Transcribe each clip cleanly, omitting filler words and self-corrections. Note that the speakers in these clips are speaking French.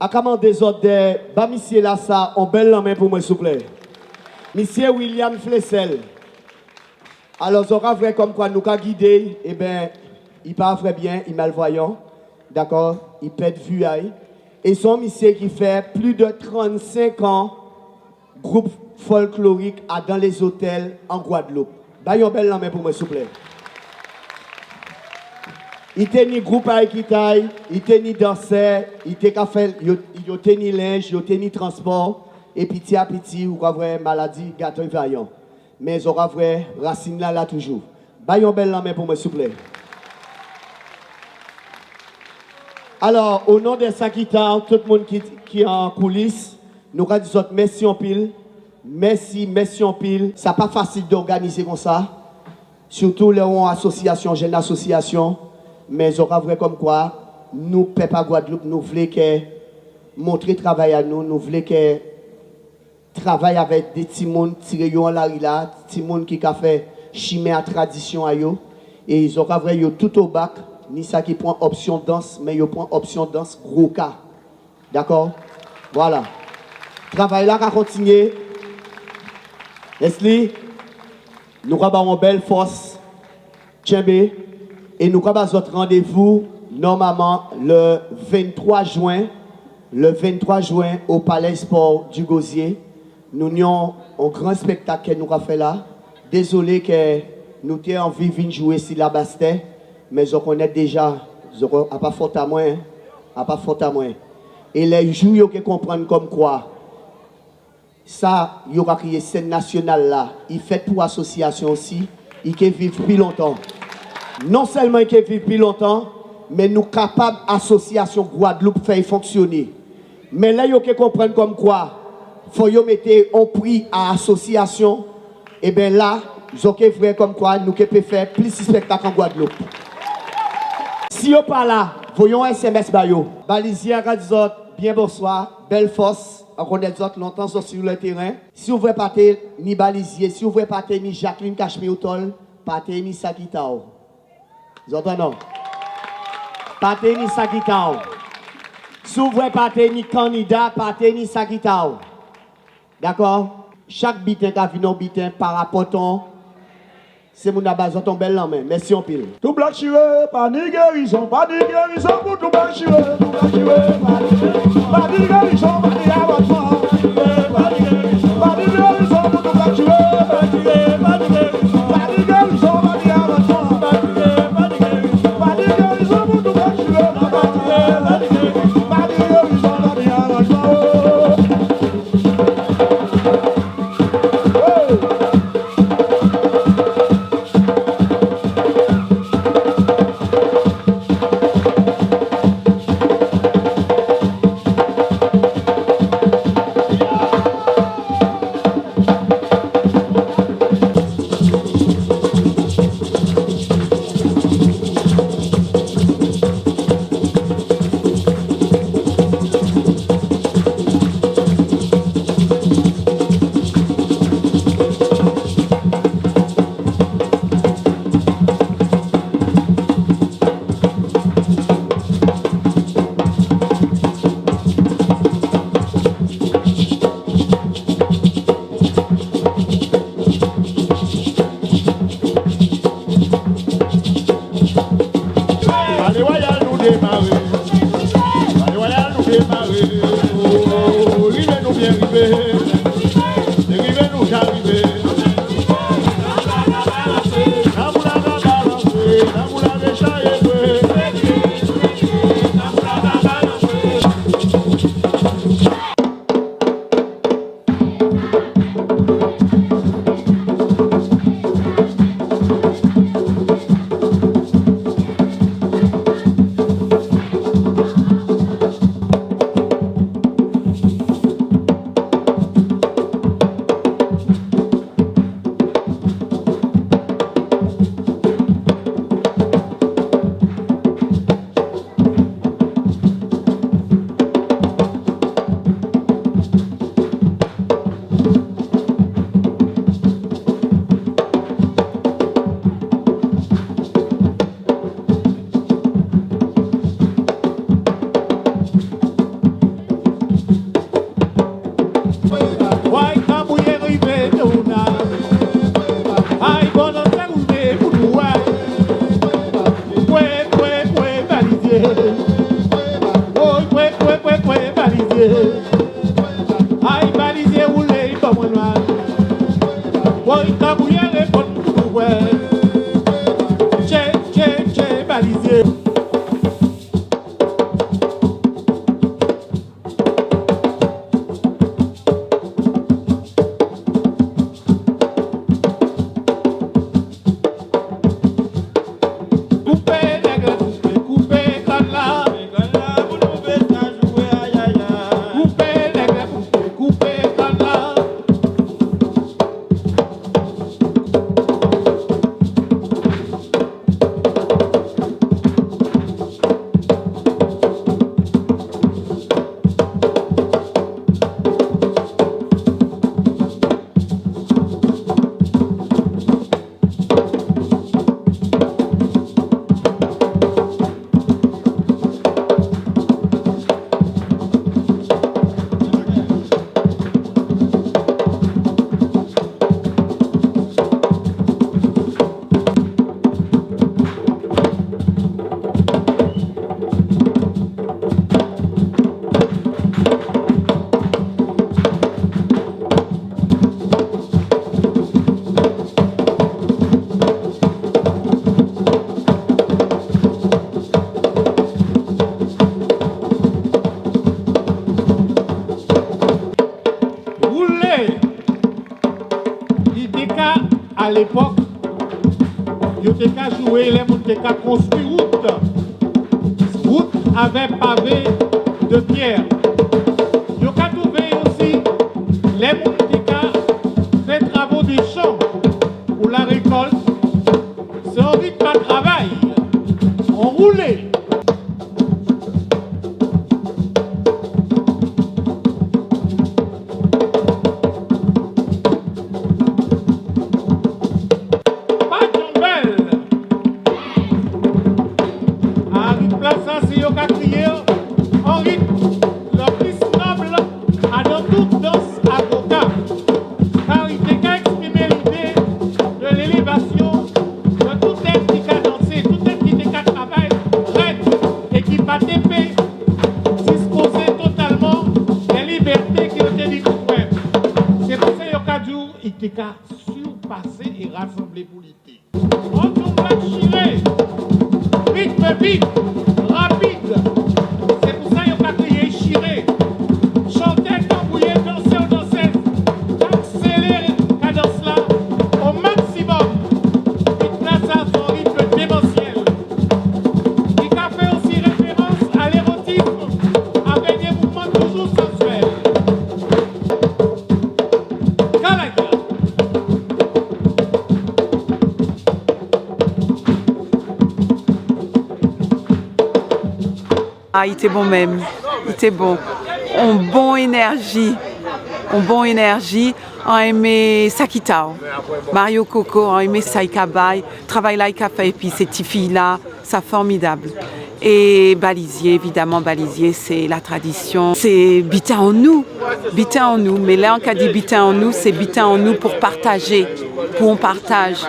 À comment des ordres, bah, monsieur là, ça, on belle la main pour moi, s'il vous plaît. Monsieur William Flessel. Alors, on va vrai comme quoi nous avons guidé, eh bien, il parle très bien, il est malvoyant, d'accord, il pète vue. Et son monsieur qui fait plus de 35 ans, groupe folklorique dans les hôtels en Guadeloupe. Bah, yon belle la main pour moi, s'il vous plaît. Il tenait groupe à Ekitaï, il tenait danser, il tenait linge, il tenait transport, et petit à petit, vous voyez, maladie, gâteau et vaillant. Mais vous voyez, racine là toujours. Bah, yon belle la main pour moi, s'il vous plaît. Alors, au nom des Sakita, tout le monde qui est en coulisses, nous disons merci en pile. Merci en pile. Ce n'est pas facile d'organiser comme ça. Surtout les associations, jeunes associations. Mais on vrai comme quoi, nous, peuple à Guadeloupe, nous voulons montrer travail à nous. Nous voulons que travailler avec des petits monde tirés en la là, des petits monde qui ont fait chimie à tradition à eux. Et ils ont vrai tout au bac. Ni ça qui prend option danse, mais il prend option danse gros cas. D'accord? Voilà. Travail là, va continuer. Leslie, nous avons une belle force. Tchembe. Et nous avons notre rendez-vous normalement le 23 juin. Le 23 juin au Palais Sport du Gosier. Nous avons un grand spectacle que nous avons fait là. Désolé que nous ayons envie de jouer si la bastet. Mais je connais déjà, je n'ai pas faute à moi, pas faute à moi. Et les jours qui comprennent comme quoi, ça, il y aura créé scène nationale là, il fait pour l'association aussi, il peut vivre plus longtemps. Non seulement il peut vivre plus longtemps, mais nous capables, association Guadeloupe, faire fonctionner. Mais là, il y a comprendre comme quoi, il faut mettre un prix à l'association, et bien là, je vrai comme quoi, nous pouvons faire plus de spectacles en Guadeloupe. Si vous pas là, voyons un SMS bayo. Balisier Radzot, bien bonsoir, belle force. On connaît d'autres longtemps sur le terrain. Si vous voulez pas ni Balisier, si vous voulez pas ni Jacqueline Cachemiotol, pas ni Sakitao. Vous entendez non? Pas ni Sakitao. Si vous voulez pas ni candidat, pas ni Sakitao. D'accord? Chaque bitin qui a vu nos bitins par rapport c'est mon abazo ton bel main. Merci en pile. Tout black chiré, pas ni guérison pour tout black chiré, pas ni guérison, pas ni abattement, pas ni guérison pour tout black chiré, pas ni guérison, pas ni abattement, pas ni guérison pour tout black chiré, pas ni guérison, pas ni abattement. à l'époque, ils ont joué, les gens ont construit route. Route avec pavé de pierre. Ils ont trouvé aussi les gens qui ont fait travaux des champs pour la récolte. C'est un rythme à travail. On roulait. Surpasser et rassembler pour l'été. On tombe à chirer. Rythme vite, rapide. C'est pour ça qu'on a crié chirer. Chanter, tambouiller, danser, danser. Accélérer la cadence là au maximum. Une place à son rythme démentiel. Il a fait aussi référence à l'érotisme avec des mouvements toujours sensuels. Ah, il était bon même, il était bon. On bon énergie, on aimé Sakitao, Mario Coco, on aimé Saika Bay, travail là, il a fait, et puis ces petites filles-là, ça formidable. Et Balisier, évidemment, Balisier, c'est la tradition, c'est biter en nous, mais là, on a dit biter en nous, c'est biter en nous pour partager, pour on partage.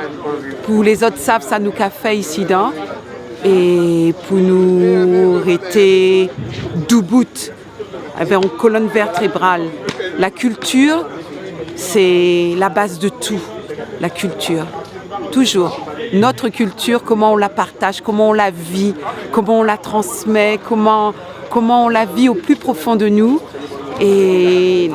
Pour les autres savent, ça nous qu'a fait ici dans. Et pour nous rester debout, en colonne vertébrale. La culture, c'est la base de tout, la culture. Toujours. Notre culture, comment on la partage, comment on la vit, comment on la transmet, comment on la vit au plus profond de nous. Et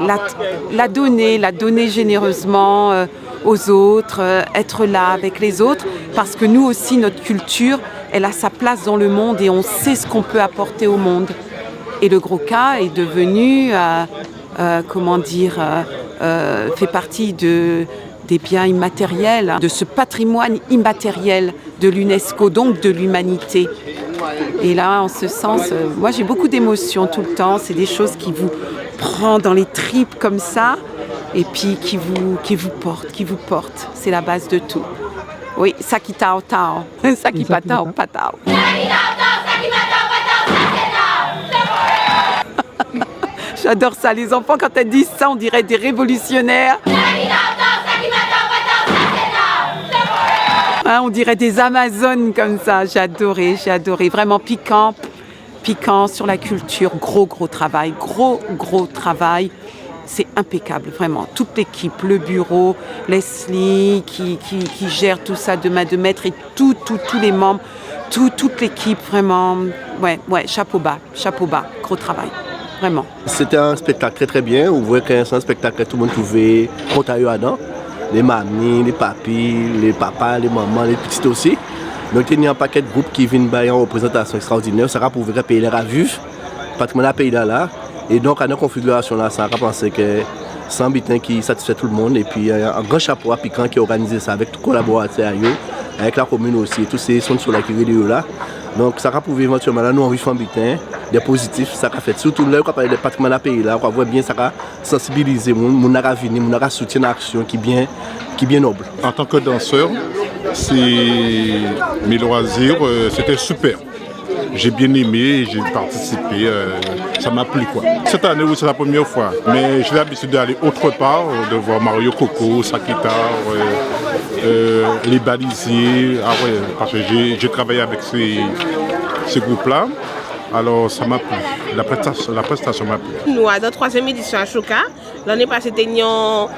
la donner généreusement aux autres, être là avec les autres, parce que nous aussi, notre culture, elle a sa place dans le monde et on sait ce qu'on peut apporter au monde. Et le Gros Cas est devenu, fait partie des biens immatériels, de ce patrimoine immatériel de l'UNESCO, donc de l'humanité. Et là, en ce sens, moi j'ai beaucoup d'émotions tout le temps, c'est des choses qui vous prennent dans les tripes comme ça, et puis qui vous portent, c'est la base de tout. Oui, Saki Tao Tao, Saki Patao Patao. J'adore ça, les enfants quand elles disent ça, on dirait des révolutionnaires. Hein, on dirait des Amazones comme ça, j'ai adoré, vraiment piquant sur la culture, gros travail, c'est impeccable, vraiment. Toute l'équipe, le bureau, Leslie qui gère tout ça de main de maître et tous les membres, toute l'équipe, vraiment, ouais, chapeau bas, gros travail, vraiment. C'était un spectacle très bien, on voit que c'est un spectacle que tout le monde trouvait content dedans. Les mamies, les papis, les papas, les mamans, les petites aussi. Donc il y a un paquet de groupes qui viennent en représentation extraordinaire, ça va pouvoir payer les ravives, pratiquement pays là. Et donc à notre configuration là, ça va penser que c'est un butin qui satisfait tout le monde et puis un grand chapeau à Piquant qui a organisé ça avec tous les collaborateurs, avec la commune aussi, tous ces sons sur la vidéo là. Donc ça va pouvoir éventuellement là, nous on vit un butin, des positifs, ça va fait surtout là quand on parle de patrimoine à pays là, on voit bien ça va sensibiliser mon a venir, mon a soutien l'action qui est bien noble. En tant que danseur, mes loisirs, c'était super. J'ai bien aimé, j'ai participé, ça m'a plu quoi. Cette année, oui, c'est la première fois, mais j'ai l'habitude d'aller autre part, de voir Mario Coco, Sakita, les Balisiers, parce que j'ai travaillé avec ces groupes-là. Alors ça m'a plu, la prestation m'a plu. Nous, à la 3e édition à Choka, l'année passée, c'était en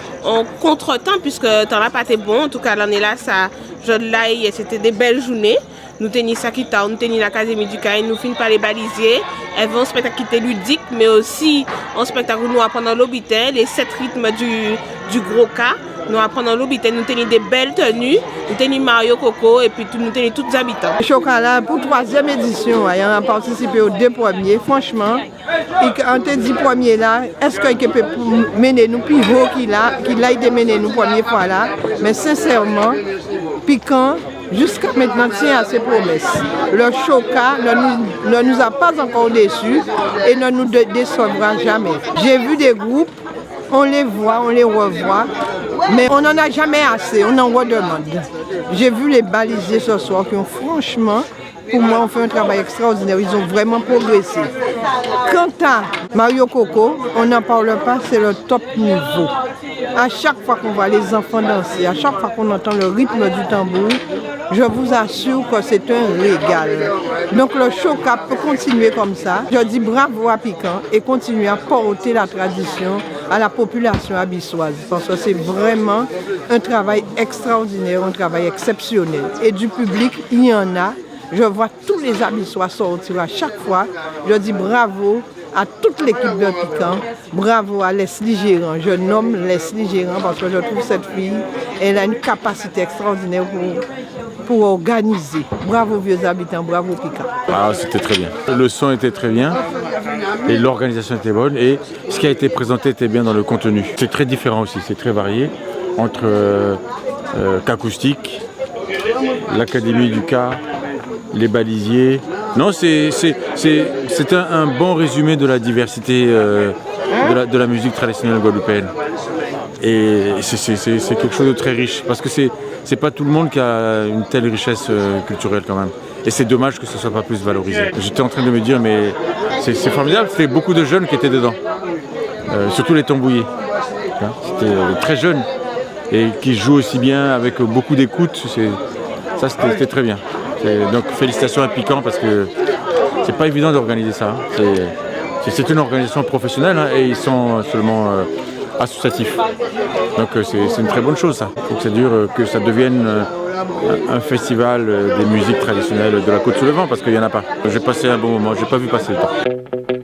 contre-temps, puisque le temps n'a pas été bon. En tout cas, l'année là, c'était des belles journées. Nous tenions Sakita, nous tenions l'Académie du Caïn, nous finissons par les Balisiers. Elles vont un spectacle qui était ludique, mais aussi un spectacle où nous apprenons l'Obitin, les 7 rythmes du Gros Cas. nous apprenons l'habité, nous tenons des belles tenues, nous tenons Mario Coco et puis nous tenons tous les habitants. Chocolat pour 3e édition, il a participé aux 2 premiers. Franchement, entre 10 premiers là, est-ce qu'il peut mener nous plus haut qu'il a été mené nous première fois là? Mais sincèrement, piquant, jusqu'à maintenant tient à ses promesses. Le Choca ne nous a pas encore déçus et ne nous décevra jamais. J'ai vu des groupes, on les voit, on les revoit, mais on n'en a jamais assez, on en redemande. J'ai vu les balisiers ce soir qui ont franchement, pour moi, on fait un travail extraordinaire, ils ont vraiment progressé. Quant à Mario Coco, on n'en parle pas, c'est le top niveau. À chaque fois qu'on voit les enfants danser, à chaque fois qu'on entend le rythme du tambour, je vous assure que c'est un régal. Donc le Choca peut continuer comme ça. Je dis bravo à Piquant et continuer à porter la tradition à la population abyssoise. Parce que c'est vraiment un travail extraordinaire, un travail exceptionnel. Et du public, il y en a. Je vois tous les Abyssois sortir à chaque fois. Je dis bravo à toute l'équipe de Piquant. Bravo à Leslie Gérant. Je nomme Leslie Gérant parce que je trouve cette fille, elle a une capacité extraordinaire pour organiser. Bravo vieux habitants, bravo Piquant. Ah, c'était très bien. Le son était très bien et l'organisation était bonne et ce qui a été présenté était bien dans le contenu. C'est très différent aussi, c'est très varié entre Qu'acoustique, l'Académie du Cas, les balisiers. Non, c'est un bon résumé de la diversité de la musique traditionnelle guadeloupéenne. Et c'est quelque chose de très riche parce que c'est pas tout le monde qui a une telle richesse culturelle quand même. Et c'est dommage que ce soit pas plus valorisé. J'étais en train de me dire mais c'est formidable, c'était beaucoup de jeunes qui étaient dedans. Surtout les tambouillés. C'était très jeunes et qui jouent aussi bien avec beaucoup d'écoute. Ça c'était très bien. Donc félicitations à Piquant parce que c'est pas évident d'organiser ça. C'est une organisation professionnelle et ils sont seulement associatifs. Donc c'est une très bonne chose ça. Il faut que ça dure, que ça devienne un festival des musiques traditionnelles de la Côte-sous-le-Vent parce qu'il n'y en a pas. J'ai passé un bon moment, j'ai pas vu passer le temps.